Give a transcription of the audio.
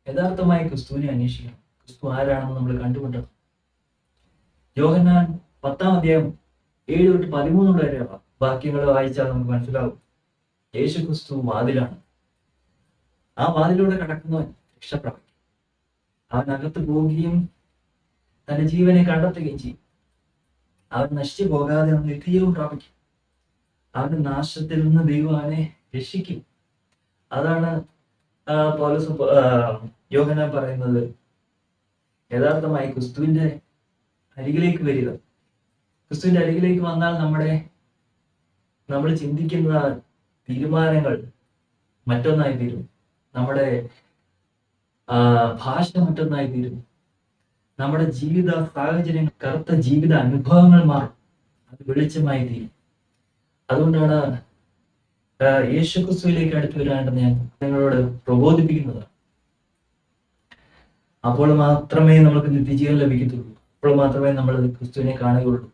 യഥാർത്ഥമായി ക്രിസ്തുവിനെ അന്വേഷിക്കണം. ക്രിസ്തു ആരാണെന്ന് നമ്മൾ കണ്ടുപിട്ടണം. യോഹന്നാൻ 10-ാം അധ്യായം 7 തൊട്ട് 13 വരെ വാക്യങ്ങൾ വായിച്ചാൽ നമുക്ക് മനസ്സിലാവും. യേശു ക്രിസ്തു വാതിലാണ്. ആ വാതിലൂടെ കടക്കുന്നവൻ രക്ഷപ്രാപിക്കും. അവൻ അകത്ത് പോവുകയും തന്റെ ജീവനെ കണ്ടെത്തുകയും ചെയ്യും. അവൻ നശിച്ചു പോകാതെ അവൻ നിത്യവും പ്രാപിക്കും. അവന്റെ നാശത്തിൽ നിന്ന് ദൈവം അവനെ രക്ഷിക്കും. അതാണ് പൗലോസ് യോഹന്നാൻ പറയുന്നത്. യഥാർത്ഥമായി ക്രിസ്തുവിന്റെ അരികിലേക്ക് വരിക. ക്രിസ്തുവിന്റെ അരികിലേക്ക് വന്നാൽ നമ്മൾ ചിന്തിക്കുന്ന തീരുമാനങ്ങൾ മറ്റൊന്നായി തീരും. നമ്മുടെ ഭാഷ മറ്റൊന്നായി തീരും. നമ്മുടെ ജീവിത സാഹചര്യങ്ങൾ, കറുത്ത ജീവിത അനുഭവങ്ങൾ മാറും. അത് വെളിച്ചമായി തീരും. അതുകൊണ്ടാണ് യേശു ക്രിസ്തുവിലേക്ക് അടുത്ത് വരാനായിട്ട് ഞാൻ നിങ്ങളോട് പ്രബോധിപ്പിക്കുന്നത്. അപ്പോൾ മാത്രമേ നമുക്ക് നിത്യജീവൻ ലഭിക്കത്തുള്ളൂ. അപ്പോൾ മാത്രമേ നമ്മൾ ക്രിസ്തുവിനെ കാണുകയുള്ളൂ.